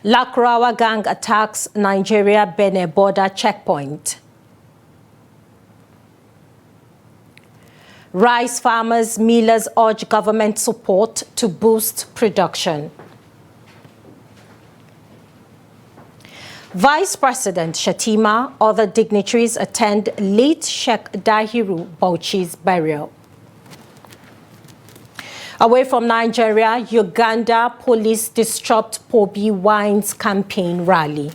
Lakurawa gang attacks Nigeria-Benin border checkpoint. Rice farmers, millers urge government support to boost production. Vice President Shatima, other dignitaries attend late Sheikh Dahiru Bauchi's burial. Away from Nigeria, Uganda police disrupt Bobi Wine's campaign rally.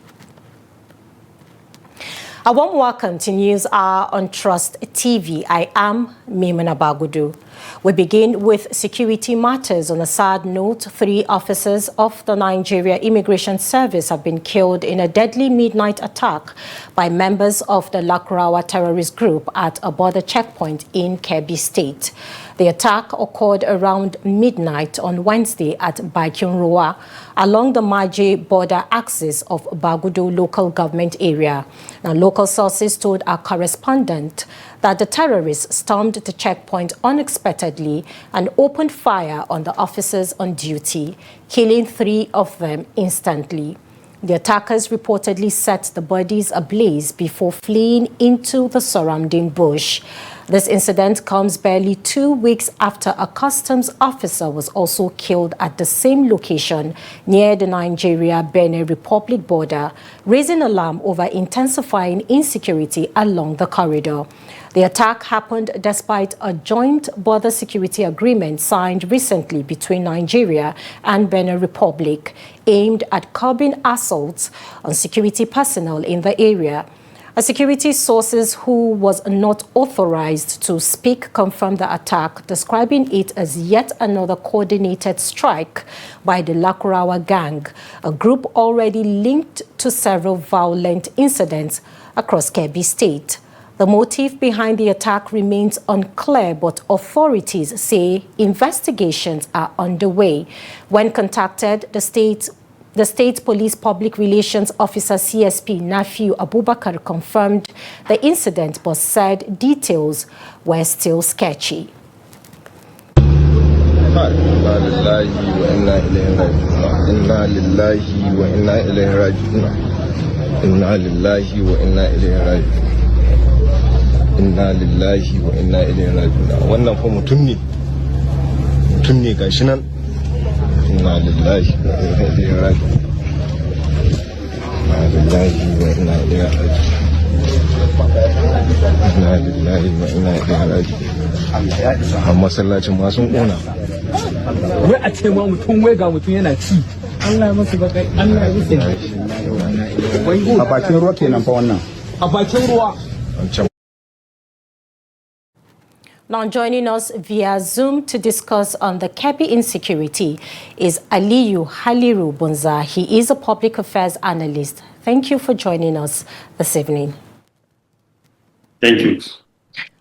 A warm welcome to News Hour on Trust TV. I am Maimuna Bagudu. We begin with security matters. On a sad note, 3 officers of the Nigeria Immigration Service have been killed in a deadly midnight attack by members of the Lakurawa terrorist group at a border checkpoint in Kebbi State. The attack occurred around midnight on Wednesday at Bakinroa along the Maje border axis of Bagudo local government area. Now, local sources told our correspondent that the terrorists stormed the checkpoint unexpectedly and opened fire on the officers on duty, killing 3 of them instantly. The attackers reportedly set the bodies ablaze before fleeing into the surrounding bush. This incident comes barely 2 weeks after a customs officer was also killed at the same location near the Nigeria-Benin Republic border, raising alarm over intensifying insecurity along the corridor. The attack happened despite a joint border security agreement signed recently between Nigeria and Benin Republic, aimed at curbing assaults on security personnel in the area. A security sources who was not authorized to speak confirmed the attack, describing it as yet another coordinated strike by the Lakurawa gang, a group already linked to several violent incidents across Kebbi State. The motive behind the attack remains unclear, but authorities say investigations are underway. When contacted, the State Police Public Relations Officer CSP Nafiu Abubakar confirmed the incident but said details were still sketchy. Inna lillahi wa inna ilaihi raji'un. Wannan fa mutum ne gashi nan. Inna lillahi wa inna ilaihi raji'un. Inna lillahi wa inna ilaihi raji'un. Inna lillahi wa inna ilaihi raji'un. Amma masallacin ma sun kona. Wai a ce ma mutum wai ga mutum yana ci. Allah ya masa bakai, Allah ya masa. A bakin ruwa kenan fa wannan. A bakin ruwa. Now joining us via Zoom to discuss on the Kebbi insecurity is Aliyu Haliru Bunza. He is a public affairs analyst. Thank you for joining us this evening. Thank you.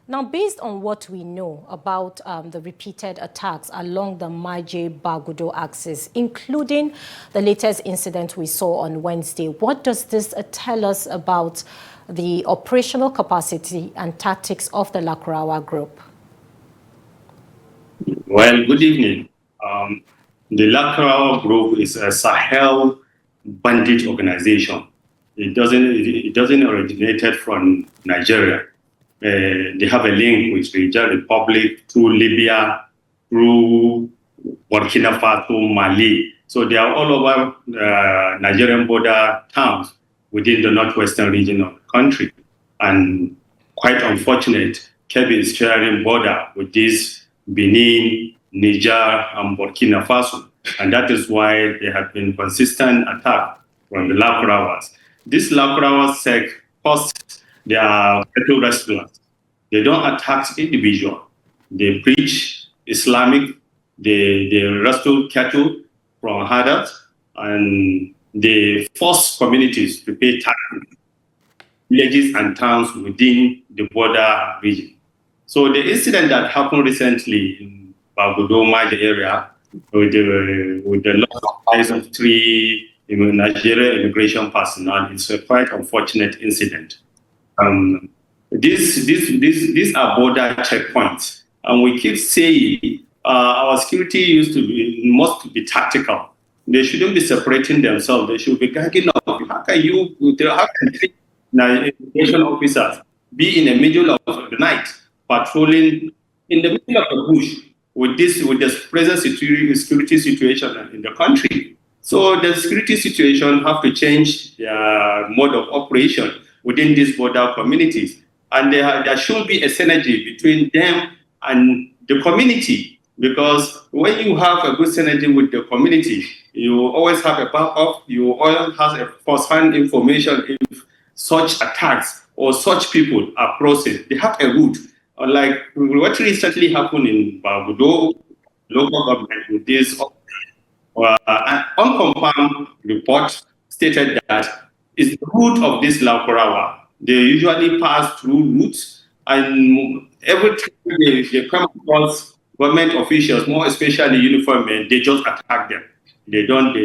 Now, based on what we know about the repeated attacks along the Maje-Bagudo axis, including the latest incident we saw on Wednesday, what does this tell us about the operational capacity and tactics of the Lakurawa group? Well, good evening. The Lakurawa group is a Sahel bandit organization. It doesn't originate from Nigeria. They have a link with the Niger Republic through Libya, through Burkina Faso, Mali. So they are all over Nigerian border towns within the northwestern region of the country. And quite unfortunate, Kebbi is sharing border with this Benin, Niger, and Burkina Faso. And that is why there have been consistent attacks from the Lakurawas. This Lakurawa sect hosts their cattle restaurants. They don't attack individuals. They preach Islamic, they wrestle cattle from herders, and they force communities to pay taxes, villages and towns within the border region. So the incident that happened recently in Bagudo Maje area with the loss of 3 Nigerian immigration personnel is a quite unfortunate incident. These are border checkpoints, and we keep saying our security must be tactical. They shouldn't be separating themselves. They should be ganging up. How can three nation officers be in the middle of the night patrolling in the middle of the bush with the present security situation in the country? So the security situation have to change their mode of operation within these border communities, and there should be a synergy between them and the community. Because when you have a good synergy with the community, you always have a backup, you always have a first-hand information if such attacks or such people are crossing. They have a route. Like what recently happened in Bagudo local government with this an unconfirmed report stated that it's the route of this Lakorawa. They usually pass through routes, and every time they come across government officials, more especially uniformed men, they just attack them. They don't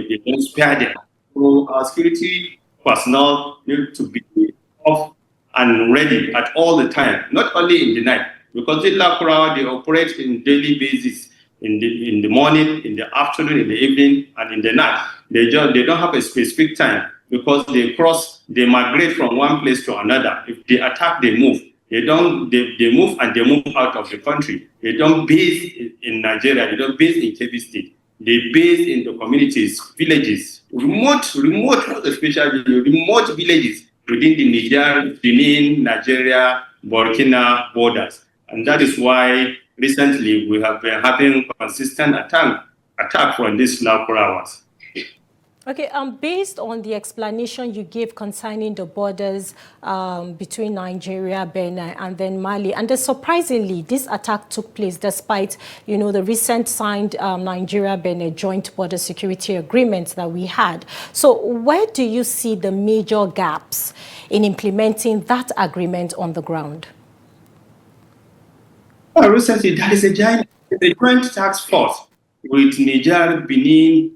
spare them. So our security personnel need to be off and ready at all the time, not only in the night, because the Lakorawa, they operate in daily basis, in the morning, in the afternoon, in the evening, and in the night. They don't have a specific time, because they migrate from one place to another. If they attack, they move. They move, and they move out of the country. They don't base in Nigeria. They don't base in Kebbi State. They base in the communities, villages, remote, especially remote villages within the Niger, Benin, Nigeria, Burkina borders. And that is why recently we have been having consistent attack from these Lakorawas. Okay, based on the explanation you gave concerning the borders between Nigeria, Benin, and then Mali, and then surprisingly, this attack took place despite, the recent signed Nigeria-Benin joint border security agreement that we had. So where do you see the major gaps in implementing that agreement on the ground? Well, recently, there is a joint task force with Niger, Benin,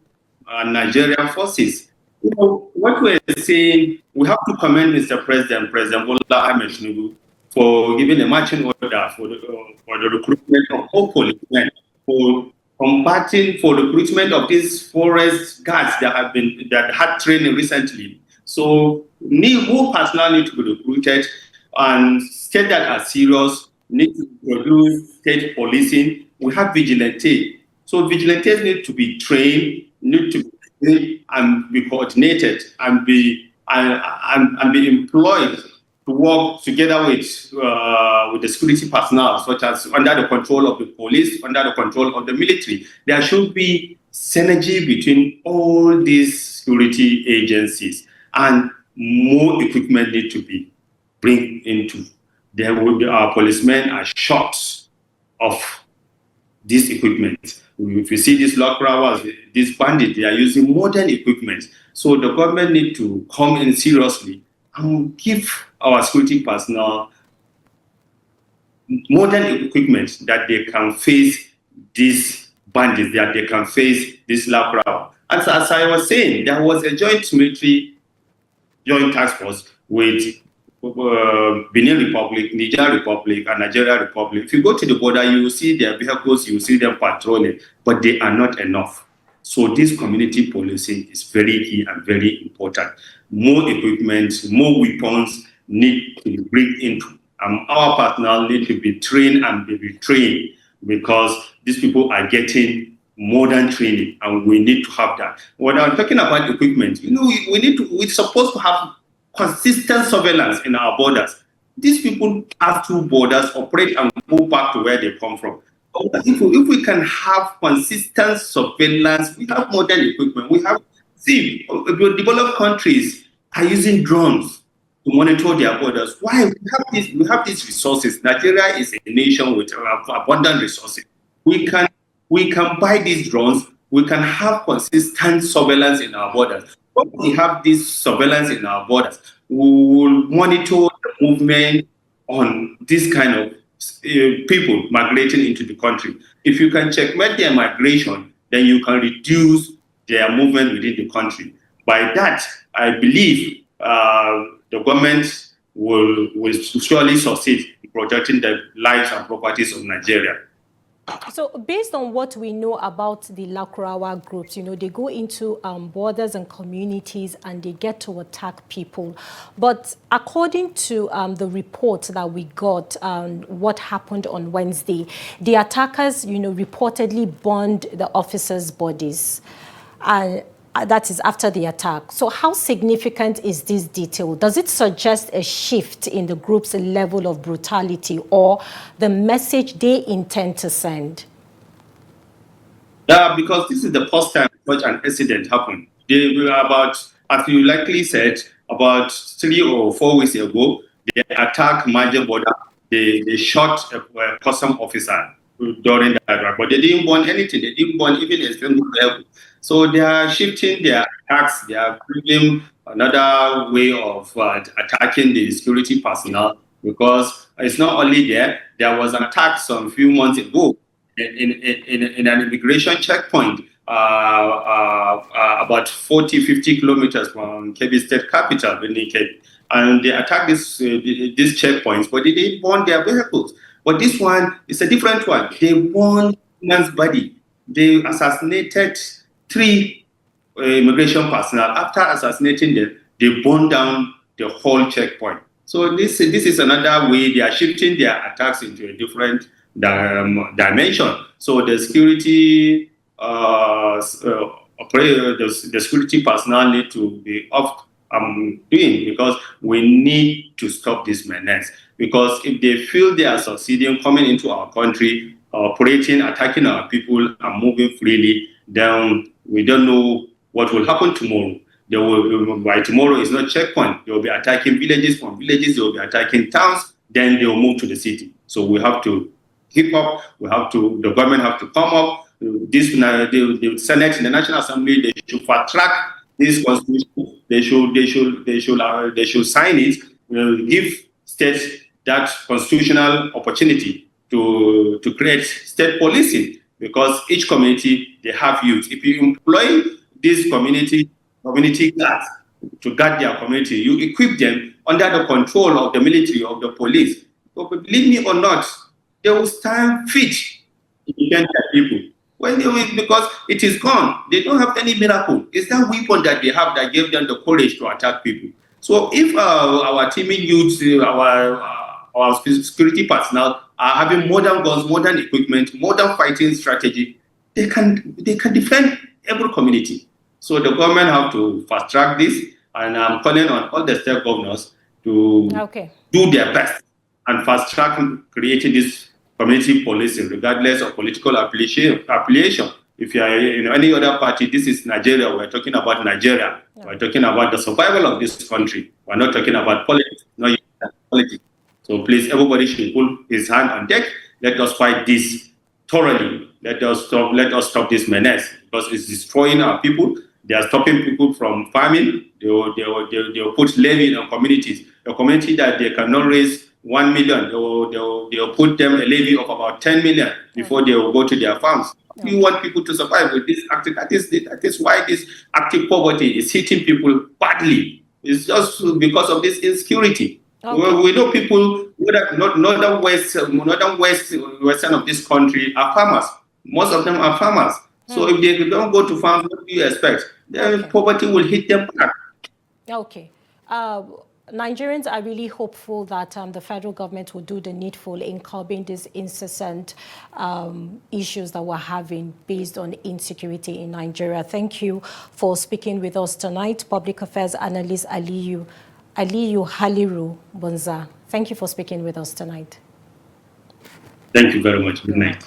and Nigerian forces. What we're saying, we have to commend Mr. President Bola Ahmed Tinubu, for giving a marching order for the recruitment of all policemen, for recruitment of these forest guards that had training recently. So who personnel need to be recruited, and state that are serious need to produce state policing. We have vigilante. So vigilantes need to be trained, need to be and be coordinated and be employed to work together with the security personnel, such as under the control of the police, under the control of the military. There should be synergy between all these security agencies, and more equipment need to be bring into. There will be our policemen are short of this equipment. If you see these Lakorawas, these bandits, they are using modern equipment. So the government need to come in seriously and give our security personnel modern equipment that they can face these bandits, that they can face this Lakorawa. As I was saying, there was a joint task force with Benin Republic, Niger Republic, and Nigeria Republic. If you go to the border, you will see their vehicles, you will see them patrolling, but they are not enough. So this community policing is very key and very important. More equipment, more weapons need to be brought into. Our personnel need to be trained and be retrained, because these people are getting modern training, and we need to have that. When I'm talking about equipment, we're supposed to have consistent surveillance in our borders. These people have two borders, operate and go back to where they come from. If we can have consistent surveillance, we have modern equipment. Developed countries are using drones to monitor their borders. Why? We have these resources. Nigeria is a nation with abundant resources. We can buy these drones. We can have consistent surveillance in our borders. When we have this surveillance in our borders, we will monitor the movement on this kind of people migrating into the country. If you can checkmate their migration, then you can reduce their movement within the country. By that, I believe the government will surely succeed in protecting the lives and properties of Nigeria. So based on what we know about the Lakurawa groups, they go into borders and communities and they get to attack people. But according to the report that we got, what happened on Wednesday, the attackers, reportedly burned the officers' bodies. That is after the attack. So how significant is this detail? Does it suggest a shift in the group's level of brutality or the message they intend to send? Yeah, because this is the first time such an incident happened. They were about, as you likely said, about 3 or 4 weeks ago, they attacked Maja border. They shot a custom officer during that, but they didn't burn anything. They didn't burn even a single level. So they are shifting their attacks. They are bringing another way of attacking the security personnel, because it's not only there. There was an attack some few months ago in an immigration checkpoint about 40-50 kilometers from Kebbi State capital, Benin Kebbi. And they attacked these checkpoints, but they didn't burn their vehicles. But this one is a different one. They burned man's body. They assassinated 3 immigration personnel. After assassinating them, they burned down the whole checkpoint. So this is another way they are shifting their attacks into a different dimension. So the security the security personnel need to be off doing, because we need to stop this menace. Because if they feel they are succeeding, coming into our country, operating, attacking our people, and moving freely, then we don't know what will happen tomorrow. They will, by tomorrow, it's not checkpoint. They will be attacking villages. From villages, they will be attacking towns. Then they will move to the city. So we have to keep up. The government have to come up. The Senate and the National Assembly, they should fast track this constitution. They should sign it. Give states that constitutional opportunity to create state policing, because each community, they have youth. If you employ these community guards to guard their community, you equip them under the control of the military, of the police. But believe me or not, they will stand fit to defend their people. Because it is gone. They don't have any miracle. It's that weapon that they have that gave them the courage to attack people. So if our teaming youths, our security personnel are having modern guns, modern equipment, modern fighting strategy, they can defend every community. So the government have to fast track this, and I'm calling on all the state governors to do their best and fast track creating this community policing, regardless of political affiliation. If you are in any other party, this is Nigeria. We're talking about Nigeria. Yeah. We're talking about the survival of this country. We're not talking about politics. Not politics. So please, everybody should put his hand on deck. Let us fight this thoroughly. Let us stop this menace, because it's destroying our people. They are stopping people from farming. They will put levy on communities. A community that they cannot raise 1 million, they'll put them a levy of about 10 million before they will go to their farms. We want people to survive with this active. That is why this active poverty is hitting people badly. It's just because of this insecurity. We know people, northern western of this country are farmers. Most of them are farmers. So if they don't go to farms, what do you expect? Then poverty will hit them back. Okay. Nigerians are really hopeful that the federal government will do the needful in curbing these incessant issues that we're having based on insecurity in Nigeria. Thank you for speaking with us tonight, Public Affairs Analyst Aliyu Haliru Bonza. Thank you for speaking with us tonight. Thank you very much. Good night.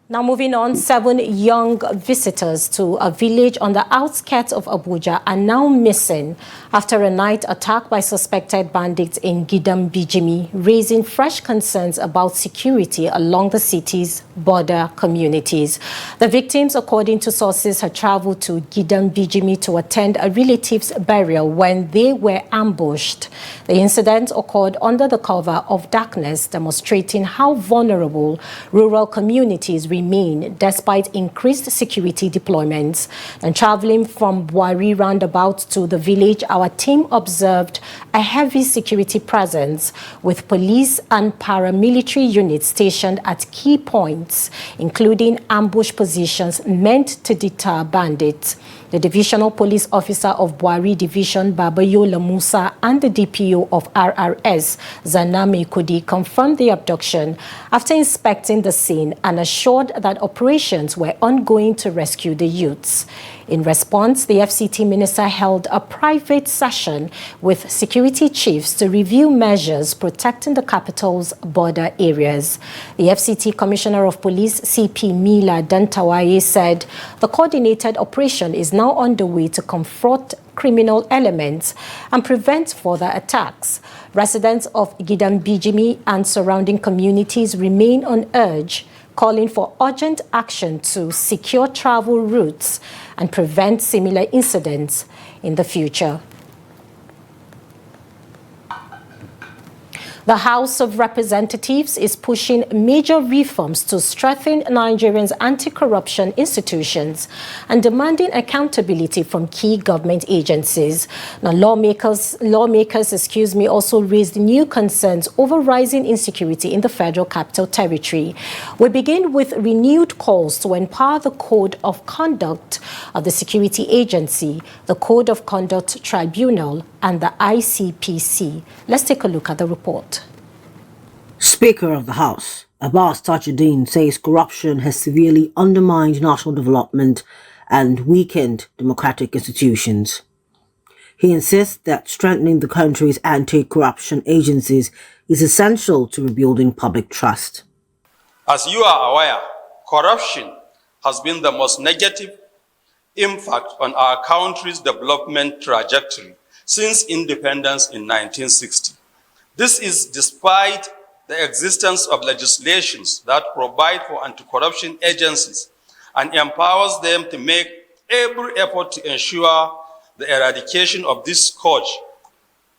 Now moving on, 7 young visitors to a village on the outskirts of Abuja are now missing after a night attack by suspected bandits in Gidam Bijimi, raising fresh concerns about security along the city's border communities. The victims, according to sources, had traveled to Gidam Bijimi to attend a relative's burial when they were ambushed. The incident occurred under the cover of darkness, demonstrating how vulnerable rural communities remain despite increased security deployments. And traveling from Buari roundabout to the village, our team observed a heavy security presence with police and paramilitary units stationed at key points, including ambush positions meant to deter bandits. The Divisional Police Officer of Buari Division, Babayola Musa, and the DPO of RRS, Zanami Kudi, confirmed the abduction after inspecting the scene and assured that operations were ongoing to rescue the youths. In response, the FCT minister held a private session with security chiefs to review measures protecting the capital's border areas. The FCT Commissioner of Police, CP Mila Dantawaye, said the coordinated operation is now underway to confront criminal elements and prevent further attacks. Residents of Gidambijimi and surrounding communities remain on urge, calling for urgent action to secure travel routes and prevent similar incidents in the future. The House of Representatives is pushing major reforms to strengthen Nigerians' anti-corruption institutions and demanding accountability from key government agencies. Now, lawmakers, also raised new concerns over rising insecurity in the Federal Capital Territory. We begin with renewed calls to empower the Code of Conduct of the Security Agency, the Code of Conduct Tribunal, and the ICPC. Let's take a look at the report. Speaker of the House, Abbas Tajuddin, says corruption has severely undermined national development and weakened democratic institutions. He insists that strengthening the country's anti-corruption agencies is essential to rebuilding public trust. As you are aware, corruption has been the most negative impact on our country's development trajectory since independence in 1960. This is despite the existence of legislations that provide for anti-corruption agencies and empowers them to make every effort to ensure the eradication of this scourge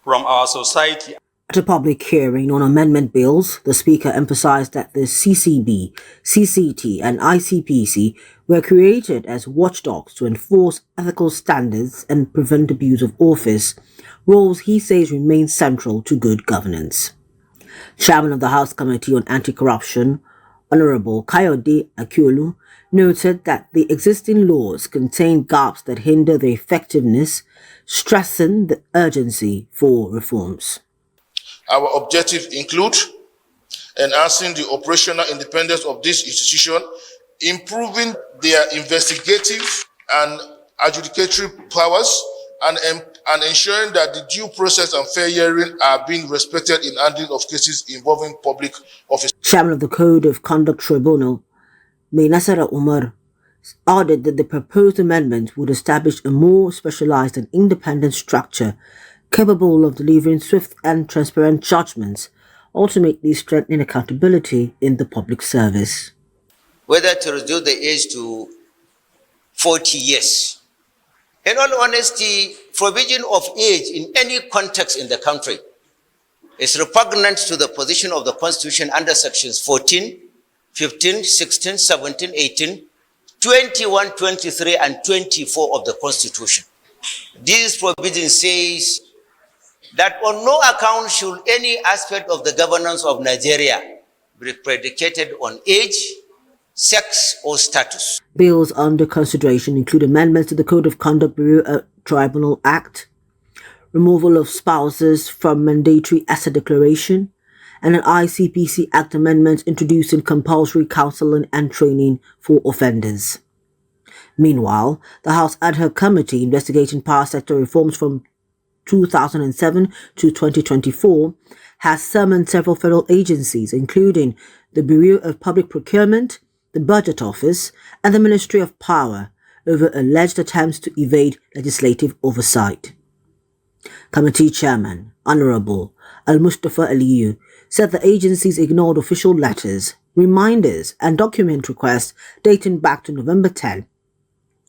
from our society. At a public hearing on amendment bills, the Speaker emphasized that the CCB, CCT and ICPC were created as watchdogs to enforce ethical standards and prevent abuse of office, roles he says remain central to good governance. Chairman of the House Committee on Anti-Corruption, Honorable Kayode Akiolu, noted that the existing laws contain gaps that hinder their effectiveness, stressing the urgency for reforms. Our objectives include enhancing the operational independence of this institution, improving their investigative and adjudicatory powers, and ensuring that the due process and fair hearing are being respected in handling of cases involving public office. Chairman of the Code of Conduct Tribunal, Nasara Umar, added that the proposed amendment would establish a more specialized and independent structure capable of delivering swift and transparent judgments, ultimately strengthening accountability in the public service. Whether to reduce the age to 40 years. In all honesty, provision of age in any context in the country is repugnant to the position of the Constitution under sections 14, 15, 16, 17, 18, 21, 23, and 24 of the Constitution. This provision says that on no account should any aspect of the governance of Nigeria be predicated on age, sex, or status. Bills under consideration include amendments to the Code of Conduct Bureau Tribunal Act, removal of spouses from mandatory asset declaration, and an ICPC Act amendment introducing compulsory counseling and training for offenders. Meanwhile, the House Ad Hoc Committee investigating power sector reforms from 2007 to 2024 has summoned several federal agencies, including the Bureau of Public Procurement, the Budget Office, and the Ministry of Power, over alleged attempts to evade legislative oversight. Committee Chairman, Honorable Al-Mustafa Aliyu, said the agencies ignored official letters, reminders, and document requests dating back to November 10.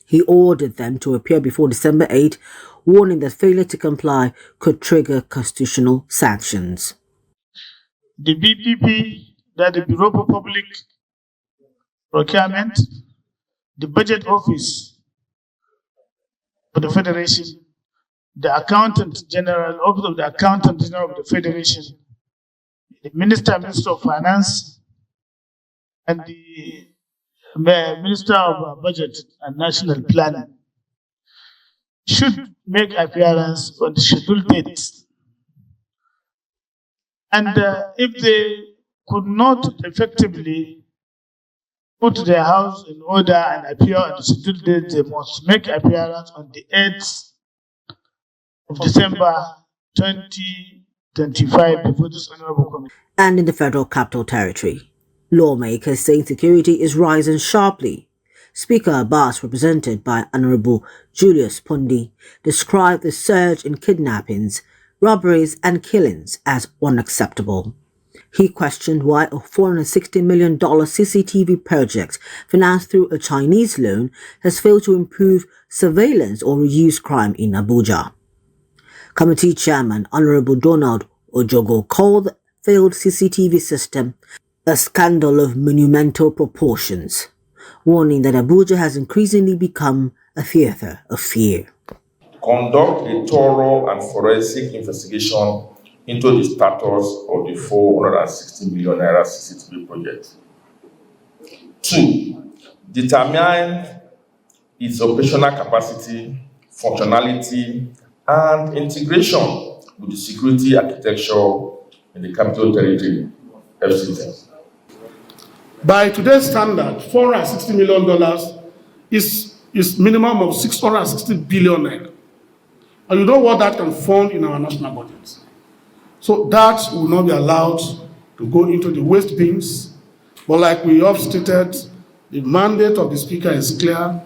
He ordered them to appear before December 8, warning that failure to comply could trigger constitutional sanctions. The BPP, that the Bureau of Public procurement, the budget office for the Federation, the Accountant General, Office of the Accountant General of the Federation, the Minister of Finance, and the Minister of Budget and National Planning should make appearance on the scheduled dates. And if they could not effectively put their house in order and appear on the scheduled date, they must make appearance on the 8th of December 2025 before this honorable committee. And in the Federal Capital Territory, lawmakers say insecurity is rising sharply. Speaker Abbas, represented by Honorable Julius Pundi, described the surge in kidnappings, robberies and killings as unacceptable. He questioned why a $460 million CCTV project financed through a Chinese loan has failed to improve surveillance or reduce crime in Abuja. Committee Chairman Honorable Donald Ojogo called the failed CCTV system a scandal of monumental proportions, warning that Abuja has increasingly become a theater of fear. Conduct a thorough and forensic investigation into the status of the 460 million naira CCTV project. 2, determine its operational capacity, functionality, and integration with the security architecture in the Capital Territory, FCT. By today's standard, $460 million is minimum of 660 billion naira. And you know what that can fund in our national budget. So that will not be allowed to go into the waste bins. But like we have stated, the mandate of the Speaker is clear.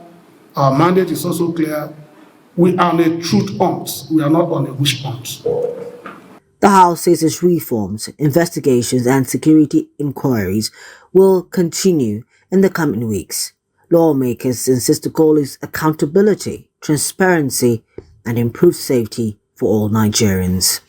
Our mandate is also clear. We are on a truth hunt. We are not on a wish hunt. The House says its reforms, investigations and security inquiries will continue in the coming weeks. Lawmakers insist the goal is accountability, transparency and improved safety for all Nigerians.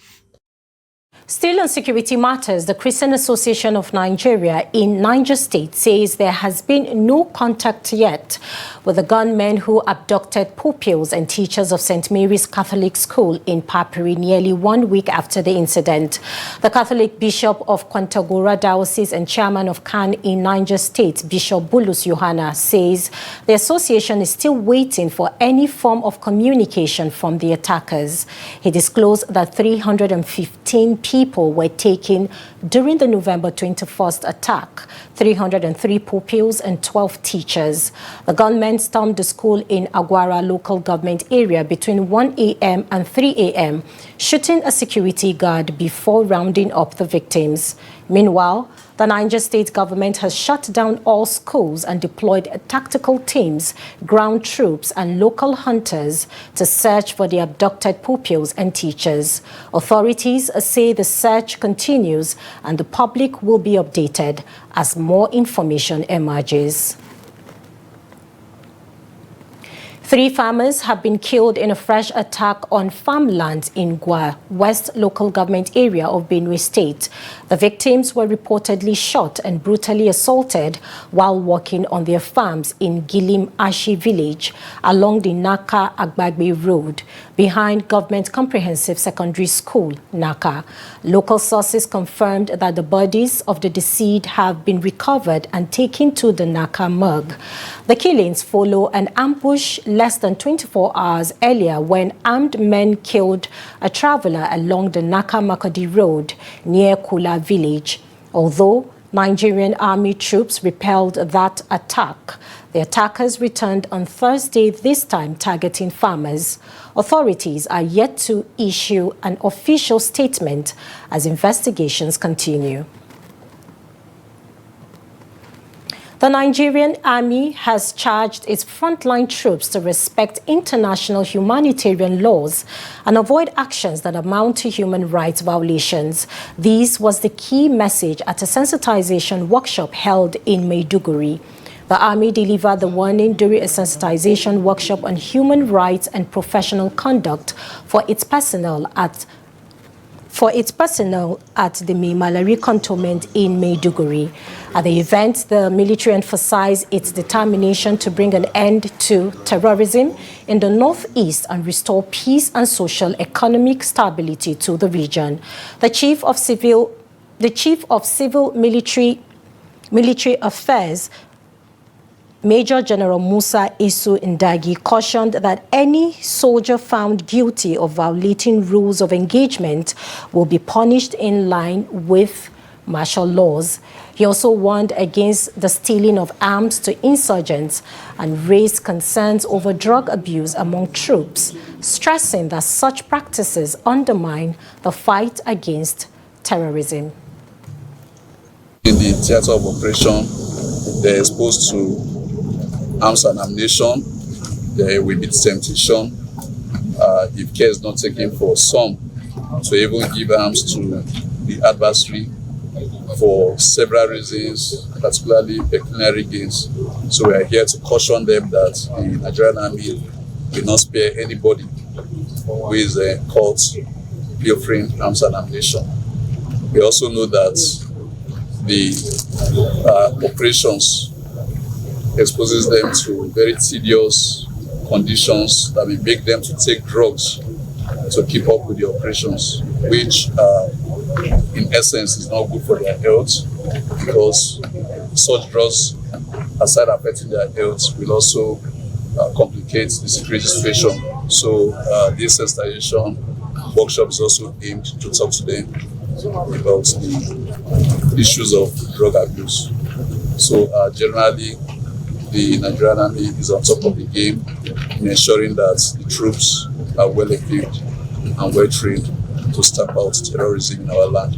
Still on security matters, the Christian Association of Nigeria in Niger State says there has been no contact yet with the gunmen who abducted pupils and teachers of St. Mary's Catholic School in Papiri nearly 1 week after the incident. The Catholic Bishop of Kwantagora Diocese and Chairman of CAN in Niger State, Bishop Bulus Yohana, says the association is still waiting for any form of communication from the attackers. He disclosed that 315 people were taken during the November 21st attack, 303 pupils and 12 teachers. The gunmen stormed the school in Agwara local government area between 1 a.m. and 3 a.m., shooting a security guard before rounding up the victims. Meanwhile, the Niger State government has shut down all schools and deployed tactical teams, ground troops and local hunters to search for the abducted pupils and teachers. Authorities say the search continues and the public will be updated as more information emerges. 3 farmers have been killed in a fresh attack on farmlands in Gwa West local government area of Benue State. The victims were reportedly shot and brutally assaulted while working on their farms in Gilim Ashi village along the Naka Agbagbe Road behind Government Comprehensive Secondary School, Naka. Local sources confirmed that the bodies of the deceased have been recovered and taken to the Naka morgue. The killings follow an ambush less than 24 hours earlier when armed men killed a traveler along the Naka Makodi Road near Kula village. Although Nigerian army troops repelled that attack, the attackers returned on Thursday, this time targeting farmers. Authorities are yet to issue an official statement as investigations continue. The Nigerian army has charged its frontline troops to respect international humanitarian laws and avoid actions that amount to human rights violations. This was the key message at a sensitization workshop held in Maiduguri. The army delivered the warning during a sensitization workshop on human rights and professional conduct for its personnel at for its personnel at the Mai Malari cantonment in Maiduguri. At the event, the military emphasized its determination to bring an end to terrorism in the northeast and restore peace and social economic stability to the region. The Chief of Civil Military Affairs, Major General Musa Isu Ndagi, cautioned that any soldier found guilty of violating rules of engagement will be punished in line with martial laws. He also warned against the stealing of arms to insurgents and raised concerns over drug abuse among troops, stressing that such practices undermine the fight against terrorism. In the theater of operation, they're exposed to arms and ammunition. There will be temptation, if care is not taken, for some to even give arms to the adversary for several reasons, particularly pecuniary gains. So we are here to caution them that the Nigerian Army will not spare anybody who is caught pilfering arms and ammunition. We also know that the operations exposes them to very tedious conditions that will make them to take drugs to keep up with the operations, which in essence is not good for their health, because such drugs, aside affecting their health, will also complicate the security situation. So this sensitization workshop is also aimed to talk to them about the issues of drug abuse. So generally, the Nigerian Army is on top of the game in ensuring that the troops are well equipped and well trained to stamp out terrorism in our land.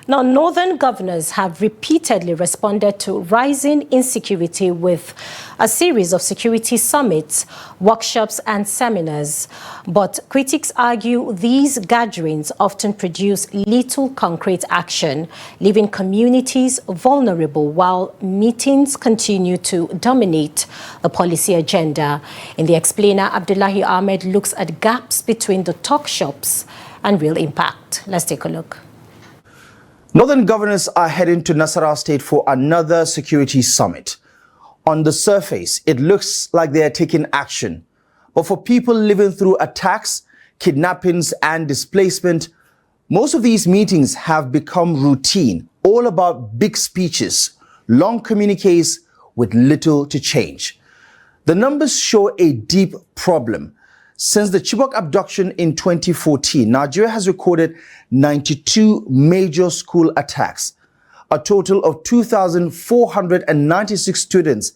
Now, northern governors have repeatedly responded to rising insecurity with a series of security summits, workshops and seminars. But critics argue these gatherings often produce little concrete action, leaving communities vulnerable while meetings continue to dominate the policy agenda. In the explainer, Abdullahi Ahmed looks at gaps between the talk shops and real impact. Let's take a look. Northern governors are heading to Nasarawa State for another security summit. On the surface, it looks like they are taking action. But for people living through attacks, kidnappings and displacement, most of these meetings have become routine, all about big speeches, long communiques with little to change. The numbers show a deep problem. Since the Chibok abduction in 2014, Nigeria has recorded 92 major school attacks. A total of 2,496 students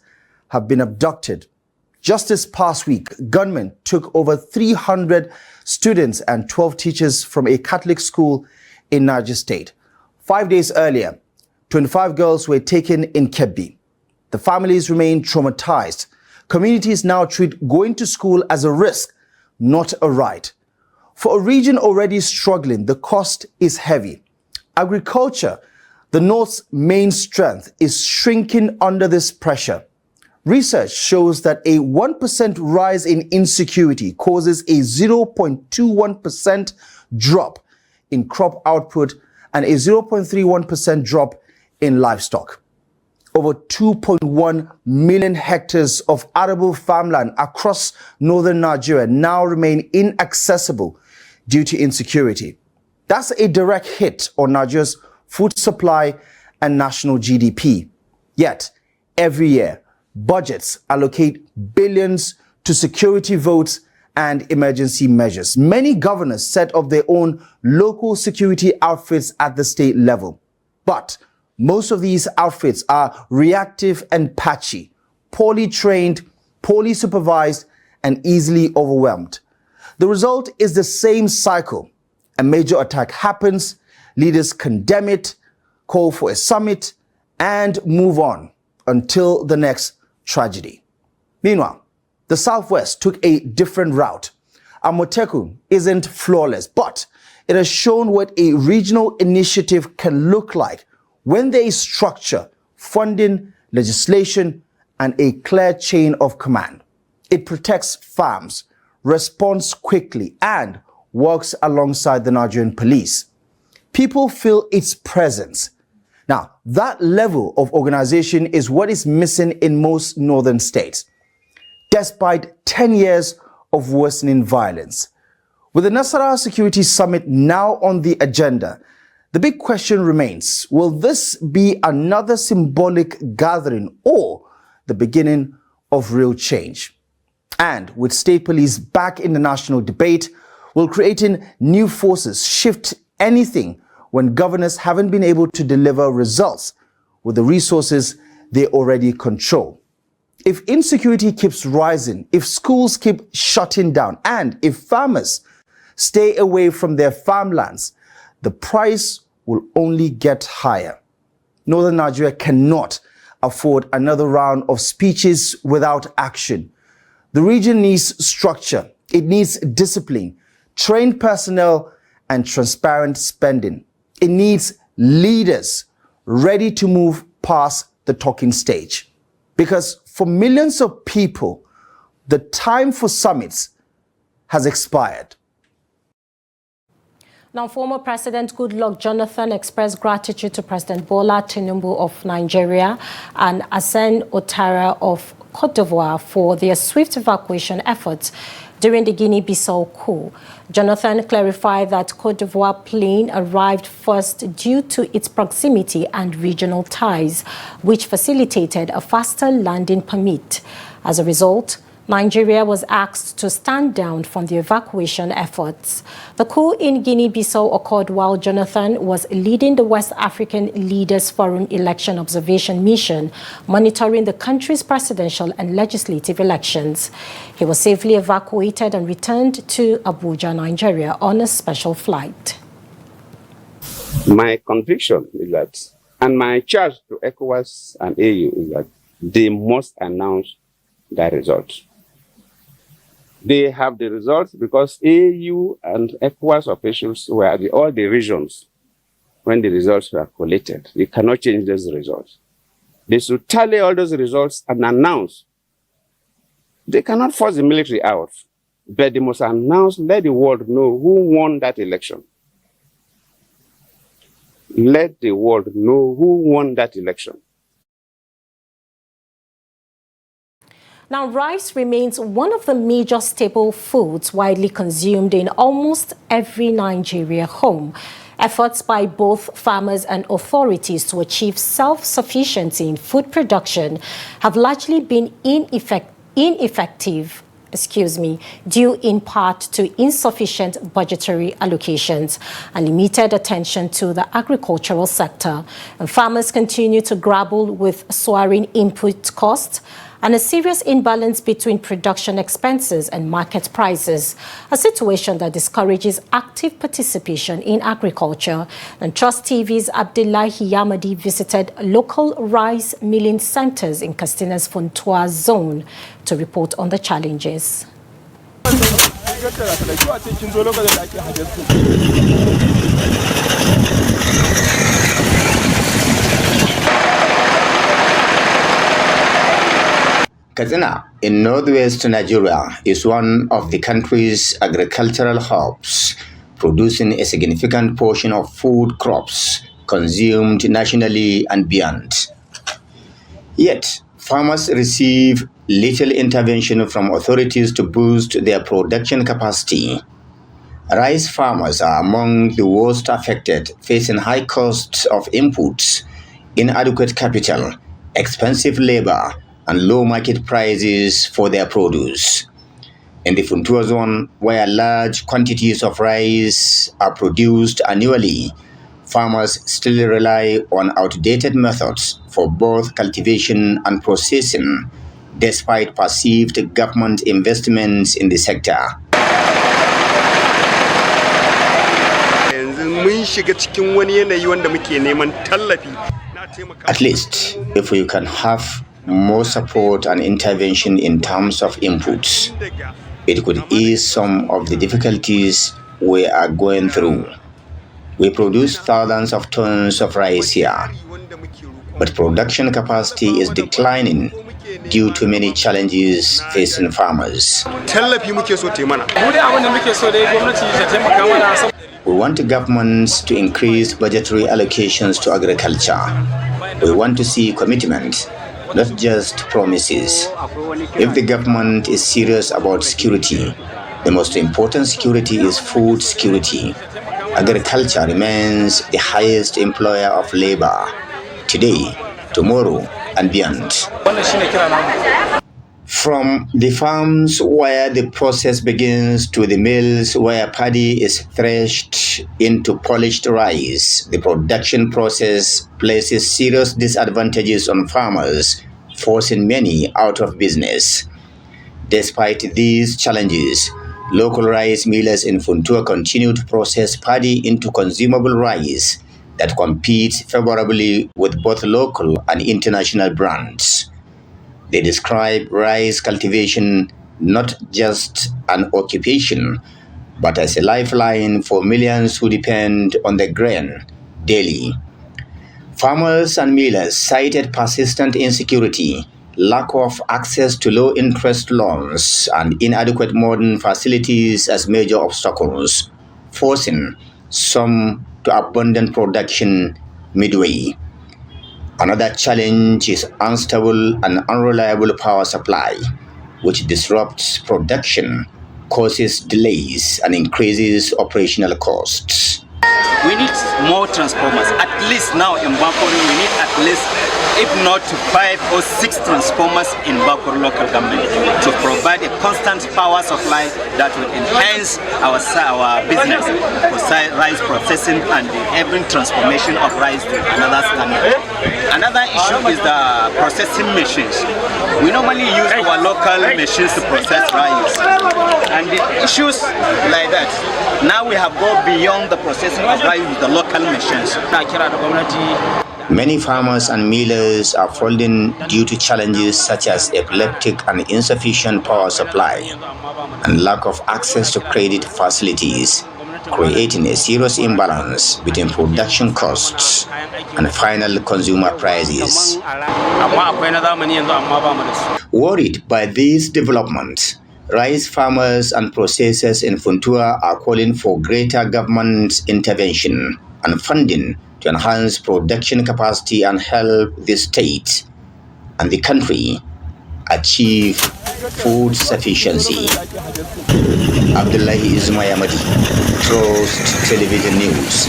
have been abducted. Just this past week, gunmen took over 300 students and 12 teachers from a Catholic school in Niger State. 5 days earlier, 25 girls were taken in Kebbi. The families remain traumatized. Communities now treat going to school as a risk, not a right. For a region already struggling, the cost is heavy. Agriculture, the North's main strength, is shrinking under this pressure. Research shows that a 1% rise in insecurity causes a 0.21% drop in crop output and a 0.31% drop in livestock. Over 2.1 million hectares of arable farmland across northern Nigeria now remain inaccessible due to insecurity. That's a direct hit on Nigeria's food supply and national GDP. Yet, every year, budgets allocate billions to security votes and emergency measures. Many governors set up their own local security outfits at the state level. But most of these outfits are reactive and patchy, poorly trained, poorly supervised, and easily overwhelmed. The result is the same cycle. A major attack happens, leaders condemn it, call for a summit, and move on until the next tragedy. Meanwhile, the Southwest took a different route. Amotekun isn't flawless, but it has shown what a regional initiative can look like when there is structure, funding, legislation, and a clear chain of command. It protects farms, responds quickly, and works alongside the Nigerian police. People feel its presence. Now, that level of organization is what is missing in most northern states, despite 10 years of worsening violence. With the Nasarawa Security Summit now on the agenda, the big question remains, will this be another symbolic gathering or the beginning of real change? And with state police back in the national debate, will creating new forces shift anything when governors haven't been able to deliver results with the resources they already control? If insecurity keeps rising, if schools keep shutting down, and if farmers stay away from their farmlands, the price will only get higher. Northern Nigeria cannot afford another round of speeches without action. The region needs structure, it needs discipline, trained personnel, and transparent spending. It needs leaders ready to move past the talking stage. Because for millions of people, the time for summits has expired. Now, former President Goodluck Jonathan expressed gratitude to President Bola Tinubu of Nigeria and Hassan Ouattara of Cote d'Ivoire for their swift evacuation efforts during the Guinea-Bissau coup. Jonathan clarified that Cote d'Ivoire plane arrived first due to its proximity and regional ties, which facilitated a faster landing permit. As a result, Nigeria was asked to stand down from the evacuation efforts. The coup in Guinea-Bissau occurred while Jonathan was leading the West African Leaders Forum election observation mission, monitoring the country's presidential and legislative elections. He was safely evacuated and returned to Abuja, Nigeria, on a special flight. My conviction is that, and my charge to ECOWAS and AU is that they must announce their results. They have the results because AU and ECOWAS officials were at all the regions when the results were collated. They cannot change those results. They should tally all those results and announce. They cannot force the military out, but they must announce, let the world know who won that election. Let the world know who won that election. Now, rice remains one of the major staple foods widely consumed in almost every Nigeria home. Efforts by both farmers and authorities to achieve self-sufficiency in food production have largely been ineffective, due in part to insufficient budgetary allocations and limited attention to the agricultural sector. And farmers continue to grapple with soaring input costs and a serious imbalance between production expenses and market prices, a situation that discourages active participation in agriculture. And Trust TV's Abdullahi Yamadi visited local rice milling centers in Kastina's Funtua zone to report on the challenges. Katsina in northwest Nigeria is one of the country's agricultural hubs, producing a significant portion of food crops consumed nationally and beyond. Yet, farmers receive little intervention from authorities to boost their production capacity. Rice farmers are among the worst affected, facing high costs of inputs, inadequate capital, expensive labor, and low market prices for their produce. In the Funtua zone, where large quantities of rice are produced annually, farmers still rely on outdated methods for both cultivation and processing, despite perceived government investments in the sector. At least, if we can have more support and intervention in terms of inputs, it could ease some of the difficulties we are going through. We produce thousands of tons of rice here, but production capacity is declining due to many challenges facing farmers. We want governments to increase budgetary allocations to agriculture. We want to see commitment, not just promises. If the government is serious about security, the most important security is food security. Agriculture remains the highest employer of labor, today, tomorrow, and beyond. From the farms where the process begins to the mills where paddy is threshed into polished rice, the production process places serious disadvantages on farmers, forcing many out of business. Despite these challenges, local rice millers in Funtua continue to process paddy into consumable rice that competes favorably with both local and international brands. They describe rice cultivation not just an occupation, but as a lifeline for millions who depend on the grain daily. Farmers and millers cited persistent insecurity, lack of access to low-interest loans, and inadequate modern facilities as major obstacles, forcing some to abandon production midway. Another challenge is unstable and unreliable power supply, which disrupts production, causes delays, and increases operational costs. We need more transformers. At least now in Bakuru, we need at least, if not 5 or 6 transformers in Bakuru local government to provide a constant power supply that will enhance our business, rice processing and even transformation of rice to another standard. Another issue is the processing machines. We normally use our local machines to process rice, and the issues like that. Now we have gone beyond the processing of rice with the local machines. Many farmers and millers are falling due to challenges such as epileptic and insufficient power supply and lack of access to credit facilities, creating a serious imbalance between production costs and final consumer prices. Worried by these developments, rice farmers and processors in Funtua are calling for greater government intervention and funding to enhance production capacity and help the state and the country achieve food sufficiency. Abdullahi Ismayamadi, Trust Television News.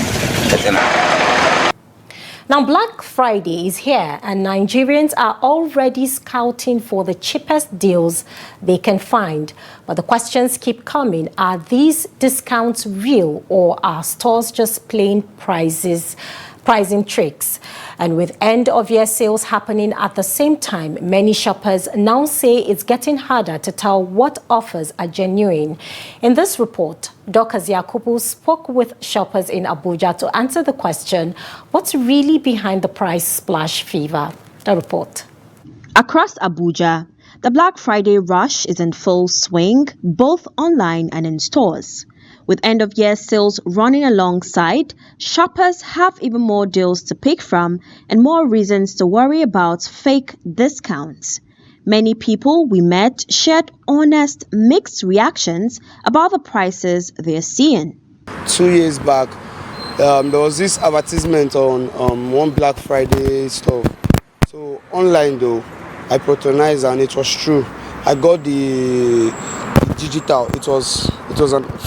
Now, Black Friday is here and Nigerians are already scouting for the cheapest deals they can find. But the questions keep coming. Are these discounts real or are stores just playing pricing tricks? And with end-of-year sales happening at the same time, many shoppers now say it's getting harder to tell what offers are genuine. In this report, Dorcas Yakubu spoke with shoppers in Abuja to answer the question, what's really behind the price splash fever? The report. Across Abuja, the Black Friday rush is in full swing, both online and in stores. With end-of-year sales running alongside, shoppers have even more deals to pick from and more reasons to worry about fake discounts. Many people we met shared honest, mixed reactions about the prices they're seeing. 2 years back, there was this advertisement on one Black Friday stuff. So online though, I patronized and it was true. I got the digital, it was on the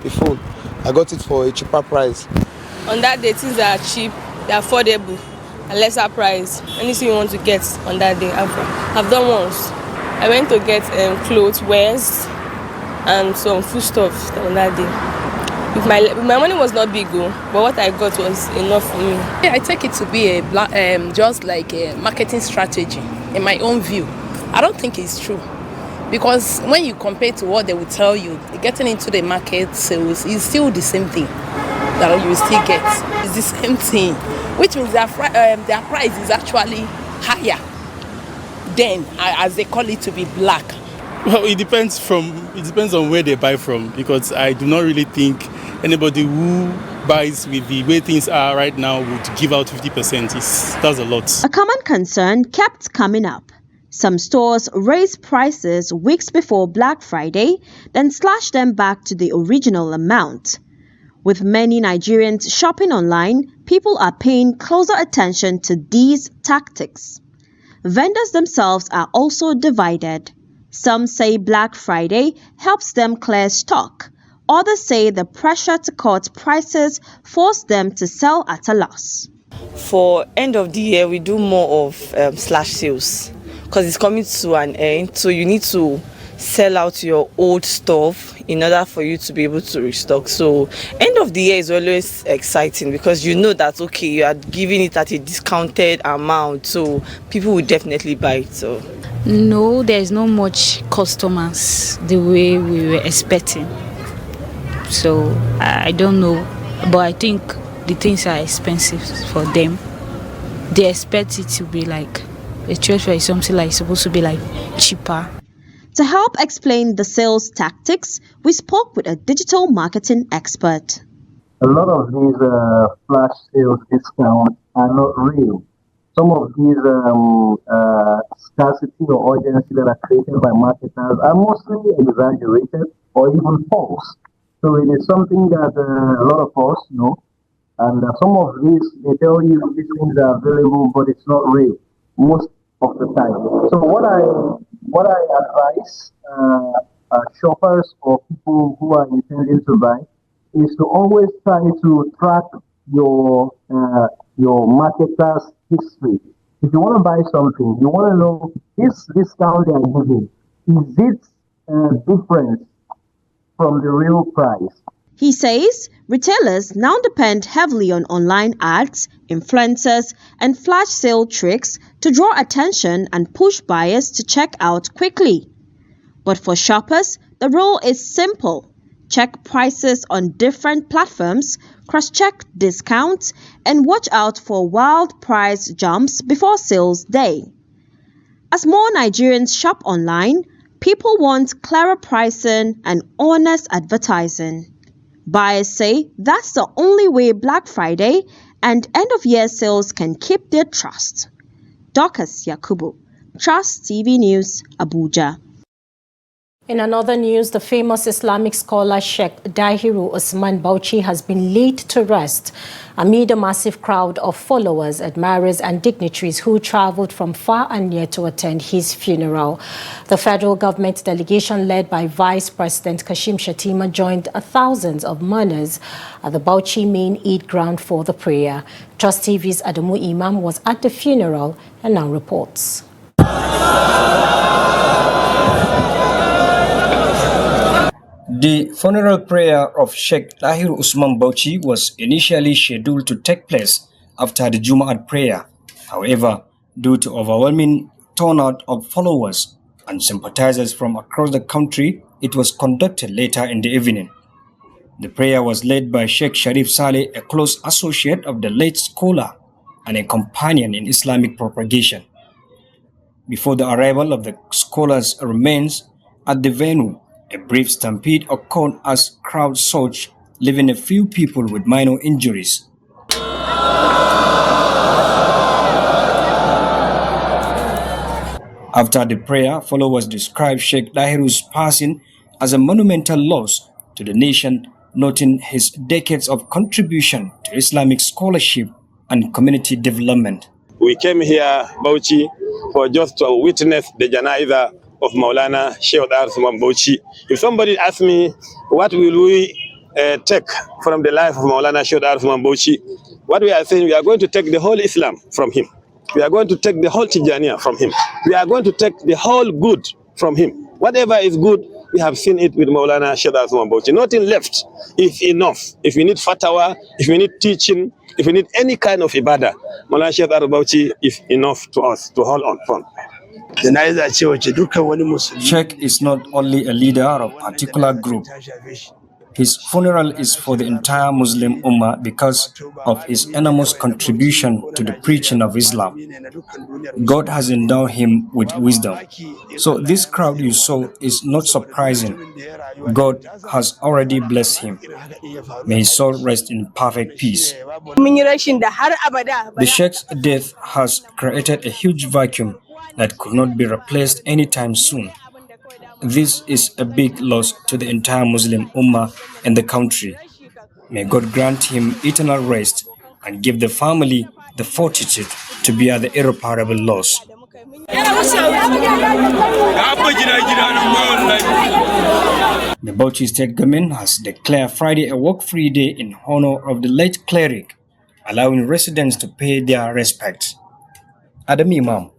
phone. I got it for a cheaper price. On that day, things are cheap, they're affordable, a lesser price. Anything you want to get on that day, I've done once. I went to get clothes, wares, and some foodstuffs on that day. My money was not big, but what I got was enough for me. Yeah, I take it to be just like a marketing strategy, in my own view. I don't think it's true. Because when you compare to what they will tell you, getting into the market sales is still the same thing that you still get. It's the same thing, which means their price is actually higher than, as they call it, to be black. Well, it depends on where they buy from, because I do not really think anybody who buys with the way things are right now would give out 50%. That's a lot. A common concern kept coming up. Some stores raise prices weeks before Black Friday, then slash them back to the original amount. With many Nigerians shopping online, people are paying closer attention to these tactics. Vendors themselves are also divided. Some say Black Friday helps them clear stock. Others say the pressure to cut prices forced them to sell at a loss. For end of the year, we do more of slash sales because it's coming to an end. So you need to sell out your old stuff in order for you to be able to restock. So end of the year is always exciting because you know that, okay, you are giving it at a discounted amount. So people will definitely buy it. So no, there's not much customers the way we were expecting. So I don't know, but I think the things are expensive for them. They expect it to be like a church fair is something like supposed to be like cheaper. To help explain the sales tactics, we spoke with a digital marketing expert. A lot of these flash sales discounts are not real. Some of these scarcity or urgency that are created by marketers are mostly exaggerated or even false. So it is something that a lot of us know, and some of these, they tell you these things are available, but it's not real most of the time. So what I advise shoppers or people who are intending to buy is to always try to track your marketer's history. If you want to buy something, you want to know this discount they are giving, is it different from the real price? He says retailers now depend heavily on online ads, influencers, and flash sale tricks to draw attention and push buyers to check out quickly. But for shoppers, the rule is simple. Check prices on different platforms, cross-check discounts, and watch out for wild price jumps before sales day. As more Nigerians shop online, people want clearer pricing and honest advertising. Buyers say that's the only way Black Friday and end-of-year sales can keep their trust. Dorcas Yakubu, Trust TV News, Abuja. In another news, the famous Islamic scholar Sheikh Dahiru Usman Bauchi has been laid to rest amid a massive crowd of followers, admirers and dignitaries who traveled from far and near to attend his funeral. The federal government delegation led by Vice President Kashim Shettima joined thousands of mourners at the Bauchi main Eid ground for the prayer. Trust TV's Adamu Imam was at the funeral and now reports. The funeral prayer of Sheikh Dahiru Usman Bauchi was initially scheduled to take place after the Jumu'at prayer. However, due to overwhelming turnout of followers and sympathizers from across the country, it was conducted later in the evening. The prayer was led by Sheikh Sharif Saleh, a close associate of the late scholar and a companion in Islamic propagation. Before the arrival of the scholar's remains at the venue, a brief stampede occurred as crowds surged, leaving a few people with minor injuries. After the prayer, followers described Sheikh Dahiru's passing as a monumental loss to the nation, noting his decades of contribution to Islamic scholarship and community development. We came here, Bauchi, for just to witness the janaiza of Maulana Sheikh Usman Bauchi. If somebody asks me, what will we take from the life of Maulana Sheikh Usman Bauchi, what we are saying, we are going to take the whole Islam from him. We are going to take the whole Tijaniya from him. We are going to take the whole good from him. Whatever is good, we have seen it with Maulana Sheikh Usman Bauchi. Nothing left is enough. If we need fatwa, if we need teaching, if we need any kind of ibadah, Maulana Sheikh Usman Bauchi is enough to us to hold on from. Sheikh is not only a leader of a particular group. His funeral is for the entire Muslim Ummah because of his enormous contribution to the preaching of Islam. God has endowed him with wisdom. So this crowd you saw is not surprising. God has already blessed him. May his soul rest in perfect peace. The Sheikh's death has created a huge vacuum that could not be replaced anytime soon. This is a big loss to the entire Muslim Ummah and the country. May God grant him eternal rest and give the family the fortitude to bear the irreparable loss. The Bauchi State Government has declared Friday a work-free day in honor of the late cleric, allowing residents to pay their respects. Adam Imam,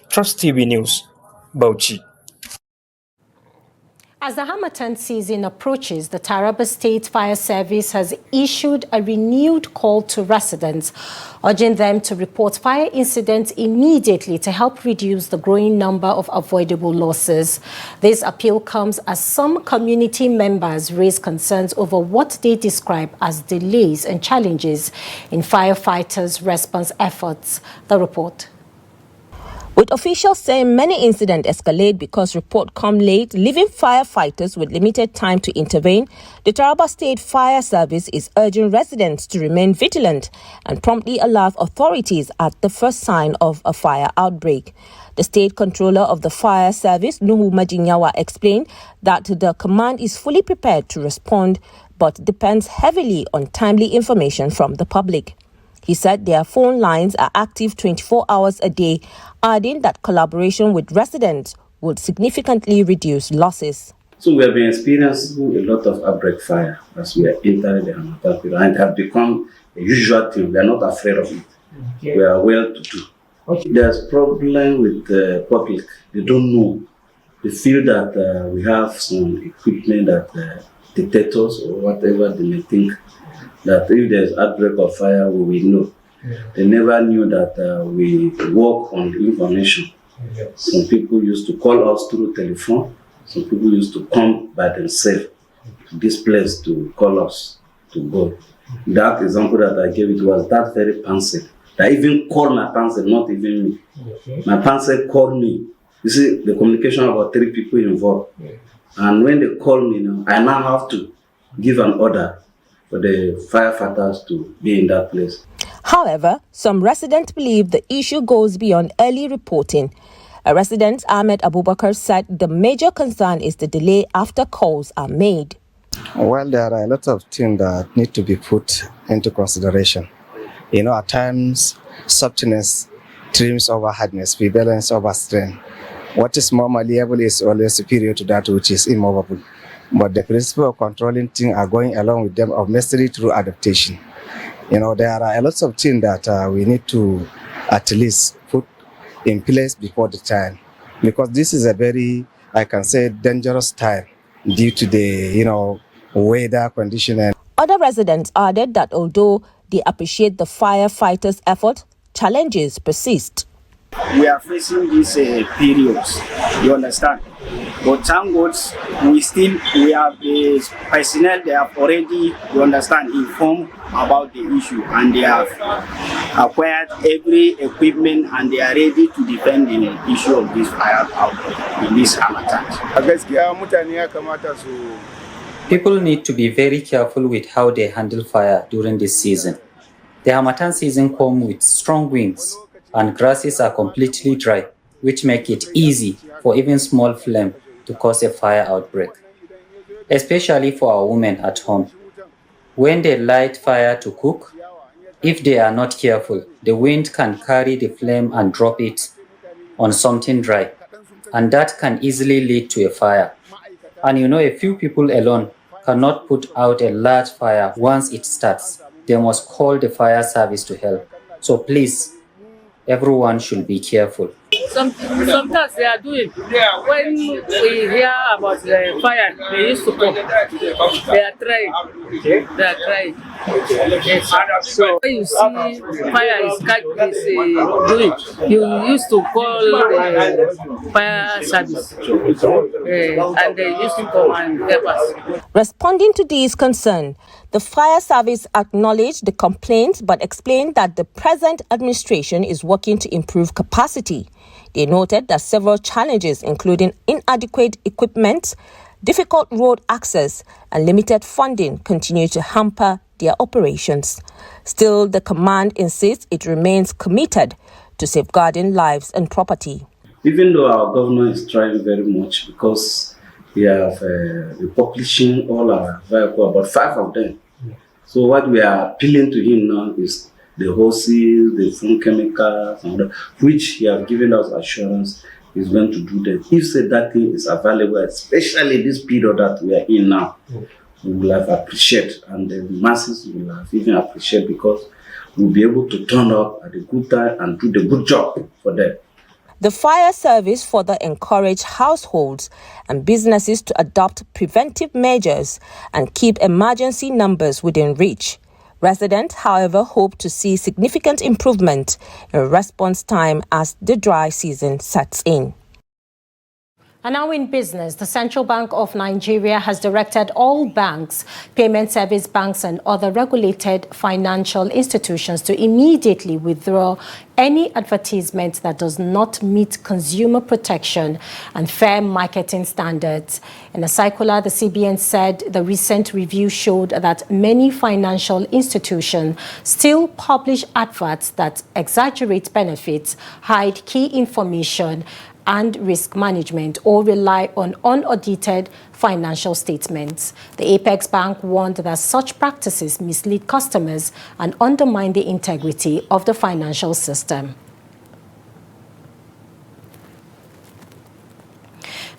Trust TV News, Bauchi. As the Harmattan season approaches, the Taraba State Fire Service has issued a renewed call to residents, urging them to report fire incidents immediately to help reduce the growing number of avoidable losses. This appeal comes as some community members raise concerns over what they describe as delays and challenges in firefighters' response efforts. The report. With officials saying many incidents escalate because reports come late, leaving firefighters with limited time to intervene, the Taraba State Fire Service is urging residents to remain vigilant and promptly alert authorities at the first sign of a fire outbreak. The State Controller of the Fire Service, Nuhu Majinyawa, explained that the command is fully prepared to respond, but depends heavily on timely information from the public. He said their phone lines are active 24 hours a day, adding that collaboration with residents would significantly reduce losses. So we have been experiencing a lot of outbreak fire as we are entering the Harmattan period, and it has become a usual thing. We are not afraid of it. Okay. We are well to do. Okay. There's problem with the public. They don't know. They feel that we have some equipment that detectors or whatever they may think that if there's outbreak of fire, we will know. Yeah. They never knew that we work on information. Yeah. Some people used to call us through telephone. Some people used to come by themselves to this place to call us to go. That example that I gave, it was that very pansy. I even called my pansy, not even me. Okay. My pansy called me. You see, the communication about 3 people involved. Yeah. And when they call me now, I now have to give an order for the firefighters to be in that place. However, some residents believe the issue goes beyond early reporting. A resident, Ahmed Abubakar, said the major concern is the delay after calls are made. Well, there are a lot of things that need to be put into consideration. You know, at times, softness trims over hardness, prevalence over strength. What is more malleable is always superior to that which is immovable. But the principle of controlling things are going along with them of necessary through adaptation. You know, there are a lot of things that we need to at least put in place before the time. Because this is a very, I can say, dangerous time due to the, weather condition. And other residents added that although they appreciate the firefighters' effort, challenges persist. We are facing these periods, you understand? But thank God, we have the personnel, they have already, you understand, informed about the issue, and they have acquired every equipment and they are ready to defend the issue of this fire outbreak in this Harmattan. People need to be very careful with how they handle fire during this season. The Harmattan season comes with strong winds, and grasses are completely dry, which make it easy for even small flame to cause a fire outbreak, especially for our women at home. When they light fire to cook, if they are not careful, the wind can carry the flame and drop it on something dry, and that can easily lead to a fire. And a few people alone cannot put out a large fire once it starts. They must call the fire service to help. So please, everyone should be careful. Sometimes they are doing. When we hear about the fire, they used to come. They are trying. They are trying. Yes. So when you see fire is doing, you used to call the fire service, and they used to come and help us. Responding to these concerns, the fire service acknowledged the complaints but explained that the present administration is working to improve capacity. They noted that several challenges, including inadequate equipment, difficult road access, and limited funding, continue to hamper their operations. Still, the command insists it remains committed to safeguarding lives and property. Even though our governor is trying very much because we have republishing all our vehicles, about 5 of them. So what we are appealing to him now is the horses, the food chemicals, and which he has given us assurance is going to do them. If say that thing is available, especially this period that we are in now, we will have appreciate, and the masses will have even appreciate because we'll be able to turn up at a good time and do the good job for them. The fire service further encouraged households and businesses to adopt preventive measures and keep emergency numbers within reach. Residents, however, hope to see significant improvement in response time as the dry season sets in. And now in business, the Central Bank of Nigeria has directed all banks, payment service banks and other regulated financial institutions to immediately withdraw any advertisement that does not meet consumer protection and fair marketing standards. In a circular, the CBN said the recent review showed that many financial institutions still publish adverts that exaggerate benefits, hide key information and risk management, or rely on unaudited financial statements. The Apex Bank warned that such practices mislead customers and undermine the integrity of the financial system.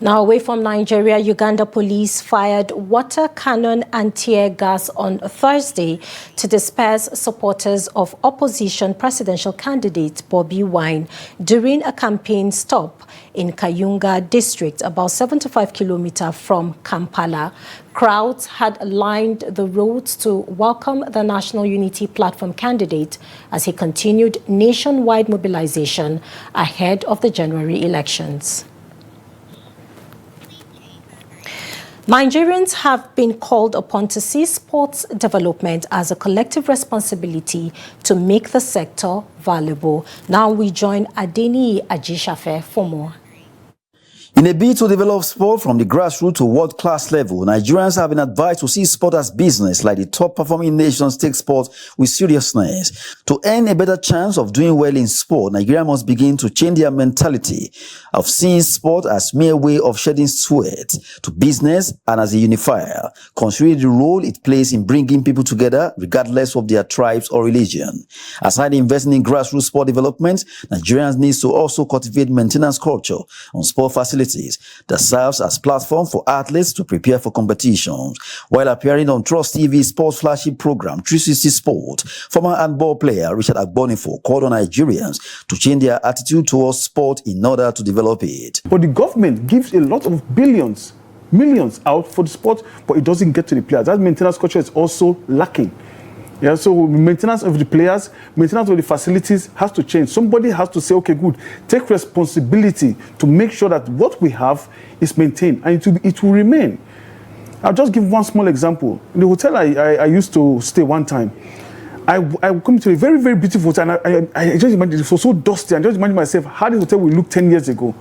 Now, away from Nigeria, Uganda police fired water cannon and tear gas on Thursday to disperse supporters of opposition presidential candidate Bobi Wine during a campaign stop in Kayunga district, about 75 kilometers from Kampala. Crowds had lined the roads to welcome the National Unity Platform candidate as he continued nationwide mobilization ahead of the January elections. Nigerians have been called upon to see sports development as a collective responsibility to make the sector valuable. Now we join Adeni Ajishafe for more. In a bid to develop sport from the grassroots to world-class level, Nigerians have been advised to see sport as business, like the top-performing nations take sport with seriousness. To earn a better chance of doing well in sport, Nigeria must begin to change their mentality of seeing sport as mere way of shedding sweat to business and as a unifier, considering the role it plays in bringing people together regardless of their tribes or religion. Aside investing in grassroots sport development, Nigerians need to also cultivate maintenance culture on sport facilities that serves as platform for athletes to prepare for competitions. While appearing on Trust TV sports flagship program 360 Sport, former handball player Richard Agbonifo called on Nigerians to change their attitude towards sport in order to develop it. But the government gives a lot of billions, millions out for the sport, but it doesn't get to the players. That maintenance culture is also lacking. Yeah, so maintenance of the players, maintenance of the facilities has to change. Somebody has to say, okay, good, take responsibility to make sure that what we have is maintained and it will remain. I'll just give one small example. In the hotel I used to stay one time, I come to a very, very beautiful hotel, and I just imagine it was so dusty. I just imagine myself how the hotel would look 10 years ago.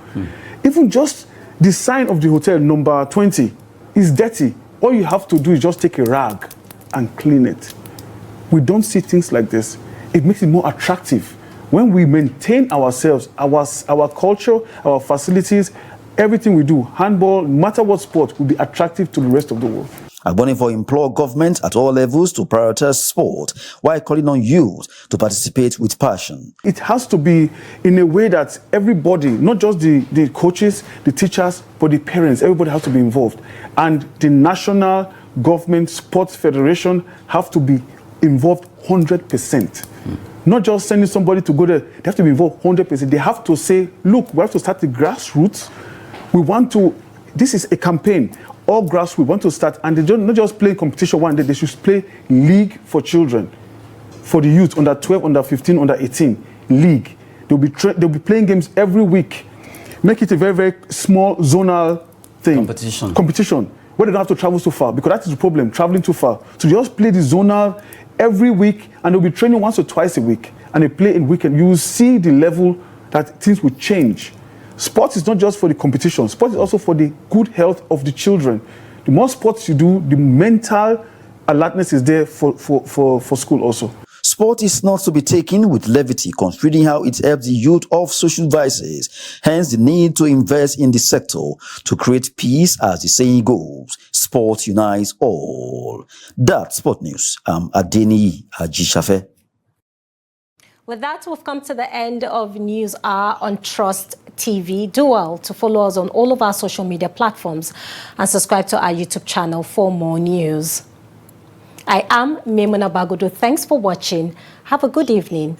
Even just the sign of the hotel, number 20, is dirty. All you have to do is just take a rag and clean it. We don't see things like this. It makes it more attractive. When we maintain ourselves, our culture, our facilities, everything we do, handball, no matter what sport, will be attractive to the rest of the world. Agbonifo implored government at all levels to prioritize sport while calling on youth to participate with passion. It has to be in a way that everybody, not just the coaches, the teachers, but the parents, everybody has to be involved. And the National Government Sports Federation have to be involved 100%. Not just sending somebody to go there, they have to be involved 100%. They have to say, look, we have to start the grassroots. We want to, this is a campaign, all grassroots, we want to start, and they don't not just play competition one day, they should play league for children, for the youth, under 12, under 15, under 18, league. They'll be playing games every week. Make it a very, very small zonal thing. Competition. Where they don't have to travel so far, because that is the problem, traveling too far. So they just play the zonal every week, and they'll be training once or twice a week, and they play in weekend. You will see the level that things will change. Sports is not just for the competition. Sports is also for the good health of the children. The more sports you do, the mental alertness is there for school also. Sport is not to be taken with levity, considering how it helps the youth off social vices. Hence, the need to invest in the sector to create peace, as the saying goes. Sport unites all. That's Sport News. I'm Adeni Ajishafe. With that, we've come to the end of News Hour on Trust TV. Do well to follow us on all of our social media platforms and subscribe to our YouTube channel for more news. I am Memuna Bagudu. Thanks for watching. Have a good evening.